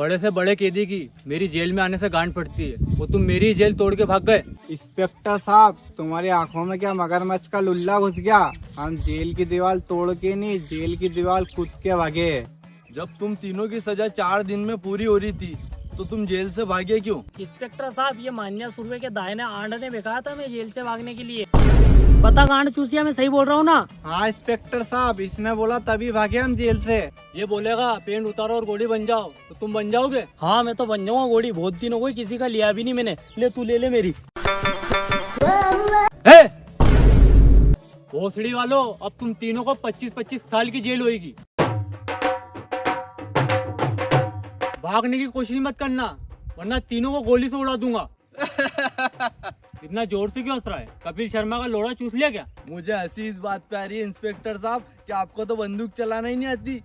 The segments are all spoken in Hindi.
बड़े से बड़े कैदी की मेरी जेल में आने से गांड पड़ती है, वो तुम मेरी जेल तोड़ के भाग गए। इंस्पेक्टर साहब, तुम्हारी आंखों में क्या मगरमच्छ का लुल्ला घुस गया? हम जेल की दीवार तोड़ के नहीं, जेल की दीवार कूद के भागे। जब तुम तीनों की सजा 4 दिन में पूरी हो रही थी तो तुम जेल से भागे क्यों? इंस्पेक्टर साहब, ये मान्या सुरवे के दाहिने आंड ने बेचा था मैं जेल से भागने के लिए। बता गांड चूसिया, मैं सही बोल रहा हूँ ना? हाँ इंस्पेक्टर साहब, इसने बोला तभी भागे हम जेल से। ये बोलेगा पेंट उतारो और गोली बन जाओ, तो तुम बन जाओगे? हाँ, मैं तो बन जाऊंगा गोली। बहुत दिन हो गई किसी का लिया भी नहीं मैंने। ले तू ले ले मेरी। भोसड़ी वालों, अब तुम तीनों को 25-25 साल की जेल होगी। भागने की कोशिश मत करना, वरना तीनों को गोली से उड़ा दूंगा। इतना जोर से क्यों हंस रहा है? कपिल शर्मा का लोड़ा चूस लिया क्या? मुझे हंसी इस बात पे आ रही है इंस्पेक्टर साहब कि आपको तो बंदूक चलाना ही नहीं आती।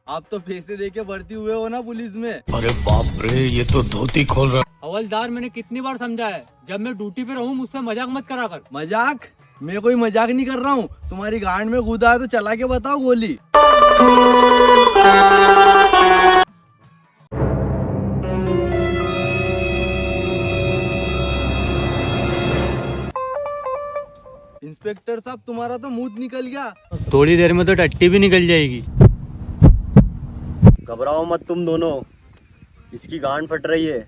आप तो पैसे दे के भर्ती हुए हो ना पुलिस में। अरे बाप रे, ये तो धोती खोल रहा। हवलदार, मैंने कितनी बार समझा है, जब मैं ड्यूटी पे रहूं मुझसे मजाक मत करा कर। मजाक? मैं कोई मजाक नहीं कर रहा हूँ। तुम्हारी गांड में कूदा है तो चला के बताओ गोली। इंस्पेक्टर साहब, तुम्हारा तो मुंह निकल गया। थोड़ी देर में तो टट्टी भी निकल जाएगी। घबराओ मत तुम दोनों, इसकी गांड फट रही है,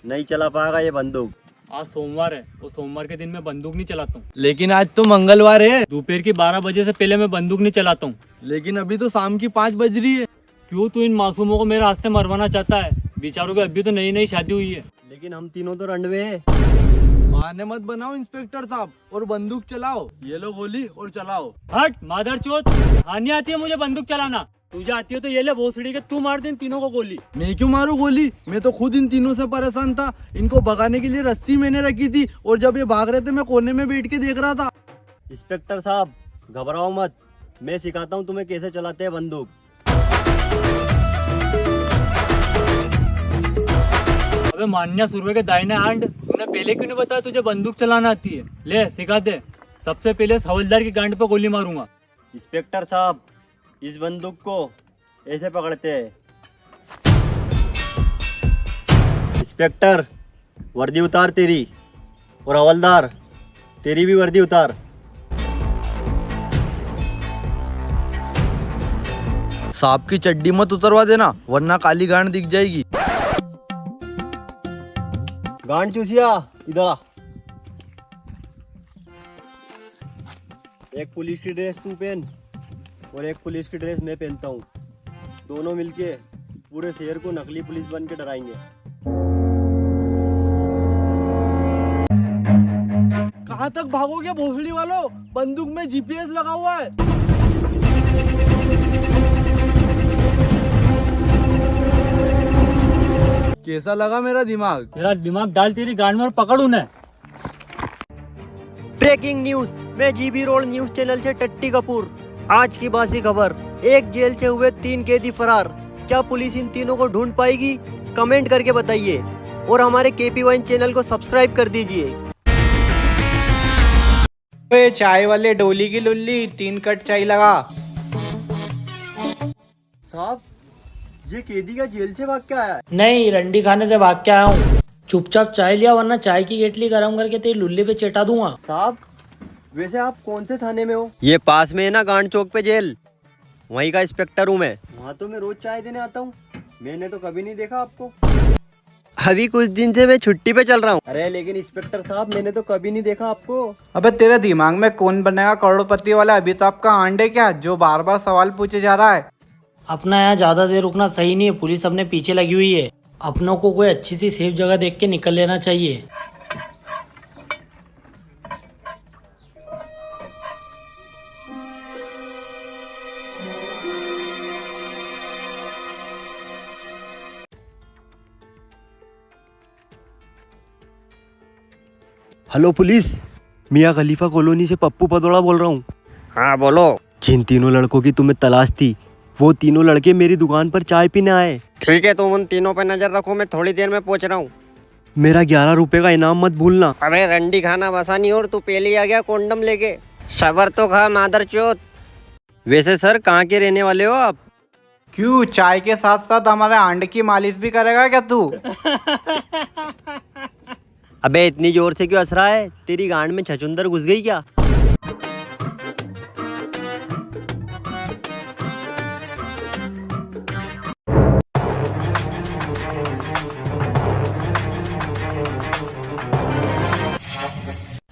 नहीं चला पाएगा ये बंदूक। आज सोमवार है, वो सोमवार के दिन मैं बंदूक नहीं चलाता हूँ। लेकिन आज तो मंगलवार है। दोपहर की 12 बजे से पहले मैं बंदूक नहीं चलाता हूँ। लेकिन अभी तो शाम की 5 बज रही है। क्यों तू इन मासूमों को मेरे हाथ से मरवाना चाहता है? बेचारों की अभी तो नई नई शादी हुई है। लेकिन हम तीनों तो रंडवे हैं। बहाने मत बनाओ इंस्पेक्टर साहब, और बंदूक चलाओ। ये लो गोली और चलाओ। हट मादरचोद, आनी आती है मुझे बंदूक चलाना। तुझे आती है तो ये ले भोसड़ी के, तू मार दे इन तीनों को गोली। मैं क्यों मारू गोली? मैं तो खुद इन तीनों से परेशान था। इनको भगाने के लिए रस्सी मैंने रखी थी, और जब ये भाग रहे थे मैं कोने में बैठ के देख रहा था। इंस्पेक्टर साहब, घबराओ मत, मैं सिखाता हूँ तुम्हें कैसे चलाते हैं बंदूक। अबे मान्या सुरवे के दाहिने आंड, तूने पहले क्यों नहीं बताया तुझे बंदूक चलाना आती है? ले सिखा दे। सबसे पहले इस हवलदार की गांड पे गोली मारूंगा। इंस्पेक्टर साहब, इस बंदूक को ऐसे पकड़ते हैं। इंस्पेक्टर, वर्दी उतार तेरी, और हवलदार तेरी भी वर्दी उतार। सांप की चड्डी मत उतरवा देना, वरना काली गांड दिख जाएगी। गांड चूसिया, इधर आ। एक पुलिस की ड्रेस तू पहन और एक पुलिस की ड्रेस मैं पहनता हूँ। दोनों मिलके पूरे शहर को नकली पुलिस बन के डराएंगे। कहाँ तक भागोगे भोसड़ी वालों? बंदूक में GPS लगा हुआ है। कैसा लगा मेरा दिमाग? तेरा दिमाग डाल तेरी गांड में और पकड़ उन्हें। ब्रेकिंग न्यूज, मैं जीबी रोड न्यूज चैनल से टट्टी कपूर। आज की बासी खबर, एक जेल से हुए 3 कैदी फरार। क्या पुलिस इन तीनों को ढूंढ पाएगी? कमेंट करके बताइए, और हमारे KP1 चैनल को सब्सक्राइब कर दीजिए। चाय वाले डोली की लुल्ली, 3 कट चाय लगा। साहब, ये कैदी का जेल से भाग के आया है? नहीं, रंडी खाने से भाग के आया हूँ। चुपचाप चाय लिया, वरना चाय की केटली गर्म करके तेरी लुल्ली पे चटा दूंगा। साहब, वैसे आप कौन से थाने में हो? ये पास में है ना गांड चौक पे जेल, वहीं का इंस्पेक्टर हूँ मैं। वहाँ तो मैं रोज चाय देने आता हूँ, मैंने तो कभी नहीं देखा आपको। अभी कुछ दिन से मैं छुट्टी पे चल रहा हूँ। अरे लेकिन इंस्पेक्टर साहब, मैंने तो कभी नहीं देखा आपको। अबे तेरे दिमाग में कौन बनेगा करोड़पति वाला? अभी तो आपका आंड है क्या, जो बार बार सवाल पूछे जा रहा है? अपना यहाँ ज्यादा देर रुकना सही नहीं है, पुलिस अपने पीछे लगी हुई है। अपनों को कोई अच्छी सी सेफ जगह देख के निकल लेना चाहिए। हेलो पुलिस, मियाँ खलीफा कॉलोनी से पप्पू पदोड़ा बोल रहा हूँ। हाँ बोलो। जिन तीनों लड़कों की तुम्हें तलाश थी, वो तीनों लड़के मेरी दुकान पर चाय पीने आए। ठीक है, तुम उन तीनों पे नजर रखो, मैं थोड़ी देर में पहुंच रहा हूँ। मेरा 11 रुपए का इनाम मत भूलना। अबे रंडी खाना बसानी, और तू पहले आ गया कोंडम लेके। सबर तो खा मादर चोत। वैसे सर, कहाँ के रहने वाले हो आप? क्यों, चाय के साथ साथ हमारे अंडे की मालिश भी करेगा क्या तू? अबे इतनी जोर से क्यों हंस रहा है? तेरी गांड में छछूंदर घुस गई क्या?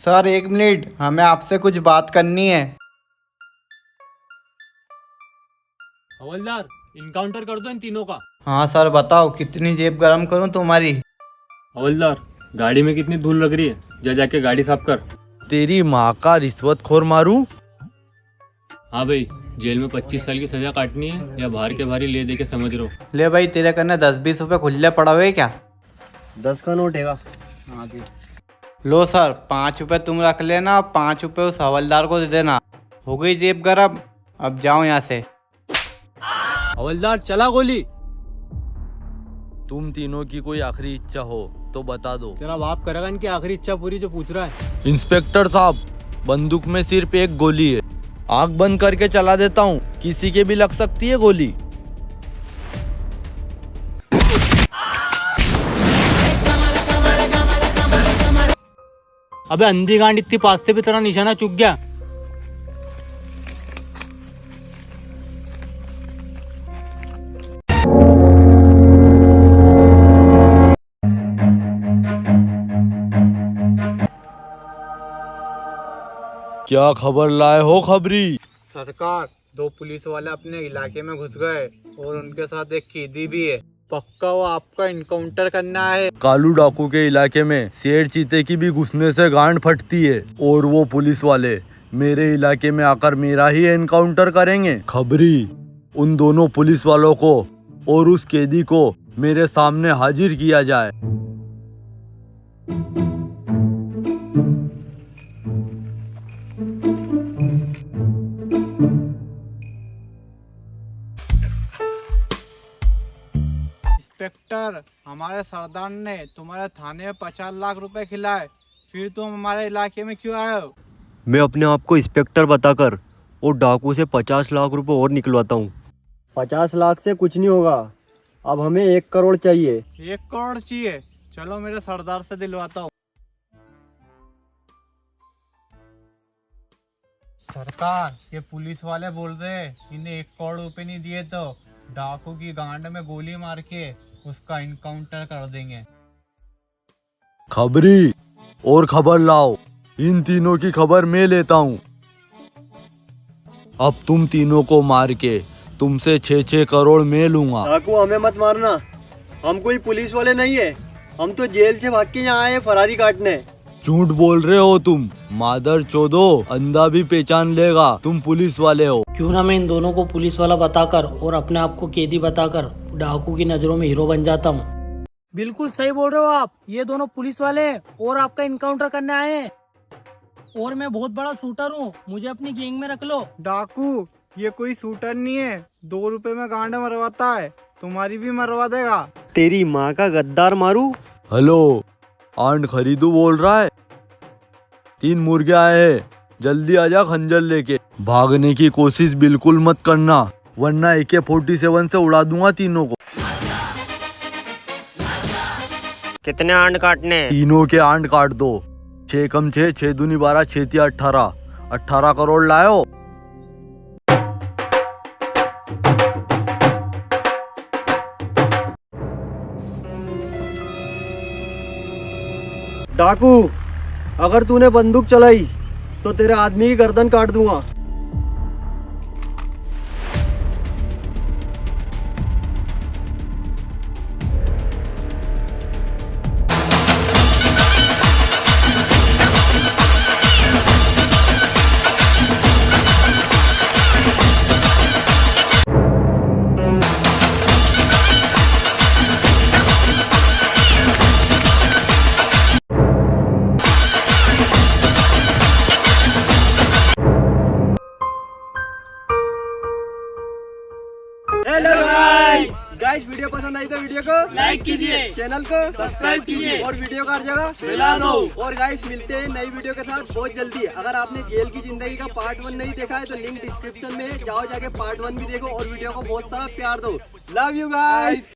सर 1 मिनट, हमें आपसे कुछ बात करनी है। हवलदार, इनकाउंटर कर दो इन तीनों का। हाँ सर, बताओ कितनी जेब गरम करूं तुम्हारी? हवलदार, गाड़ी में कितनी धूल लग रही है, जा जाके गाड़ी साफ कर। तेरी माँ का रिश्वतखोर मारूं? हाँ भाई, जेल में 25 साल की सजा काटनी है या बाहर के भारी ले दे के समझ रहे हो? ले भाई, तेरे कन्ने 10-20 रुपए खुले पड़ा हुए क्या? 10 का नोट हैगा। लो सर, 5 रुपए तुम रख लेना, 5 रुपए उस हवलदार को दे देना। हो गई जेब गरम, अब जाओ यहाँ से। हवलदार, चला गोली। तुम तीनों की कोई आखिरी इच्छा हो तो बता दो। तेरा बाप करेगा इनकी आखिरी इच्छा पूरी जो पूछ रहा है। इंस्पेक्टर साहब, बंदूक में सिर्फ एक गोली है, आंख बंद करके चला देता हूँ, किसी के भी लग सकती है गोली। अबे अंधी गांड, इतनी पास से भी तेरा निशाना चुक गया। क्या खबर लाए हो खबरी? सरकार, 2 पुलिस वाले अपने इलाके में घुस गए और उनके साथ एक कैदी भी है। पक्का वो आपका इनकाउंटर करना है। कालू डाकू के इलाके में शेर चीते की भी घुसने से गांड फटती है, और वो पुलिस वाले मेरे इलाके में आकर मेरा ही एनकाउंटर करेंगे। खबरी, उन दोनों पुलिस वालों को और उस कैदी को मेरे सामने हाजिर किया जाए। इंस्पेक्टर, हमारे सरदार ने तुम्हारे थाने में 50 लाख रुपए खिलाए, फिर तुम हमारे इलाके में क्यों आए हो? मैं अपने आप को इंस्पेक्टर बताकर और डाकू से 50 लाख रुपए और निकलवाता हूँ। 50 लाख से कुछ नहीं होगा, अब हमें 1 करोड़ चाहिए। 1 करोड़ चाहिए? चलो मेरे सरदार से दिलवाता हूँ। सरकार, ये पुलिस वाले बोल रहे हैं इन्हें 1 करोड़ रुपए नहीं दिए तो डाकू की गांड में गोली मार के उसका इनकाउंटर कर देंगे। खबरी, और खबर लाओ, इन तीनों की खबर मैं लेता हूँ। अब तुम तीनों को मार के तुमसे 6-6 करोड़ मैं लूंगा। डाकू, हमें मत मारना, हम कोई पुलिस वाले नहीं है, हम तो जेल से भाग के यहाँ आए फरारी काटने। झूठ बोल रहे हो तुम, मादर चोदो, अंधा भी पहचान लेगा तुम पुलिस वाले हो। क्यों ना मैं इन दोनों को पुलिस वाला बताकर और अपने आप को कैदी बताकर डाकू की नजरों में हीरो बन जाता हूँ। बिल्कुल सही बोल रहे हो आप, ये दोनों पुलिस वाले हैं और आपका इनकाउंटर करने आए हैं, और मैं बहुत बड़ा शूटर हूँ, मुझे अपनी गैंग में रख लो। डाकू, ये कोई शूटर नहीं है, 2 रुपए में गांड मरवाता है, तुम्हारी भी मरवा देगा। तेरी माँ का गद्दार मारू। हेलो, आंट खरीदू बोल रहा है? 3 मुर्गे आए हैं, जल्दी आजा खंजर लेके। भागने की कोशिश बिल्कुल मत करना, वरना AK-47 से उड़ा दूंगा तीनों को। कितने आंड काटने? तीनों के आंट काट दो। 6 कम 6, 6 दूनी 12, 6 तिया 18, 18 करोड़ लायो। डाकू, अगर तूने बंदूक चलाई तो तेरे आदमी की गर्दन काट दूंगा। गाइस वीडियो पसंद आई तो वीडियो को लाइक कीजिए, चैनल को सब्सक्राइब कीजिए और वीडियो का हर जगह हिला दो। और गाइस मिलते हैं नई वीडियो के साथ बहुत जल्दी। अगर आपने जेल की जिंदगी का पार्ट 1 नहीं देखा है तो लिंक डिस्क्रिप्शन में है, जाओ जाके पार्ट 1 भी देखो और वीडियो को बहुत सारा प्यार दो। Love you guys.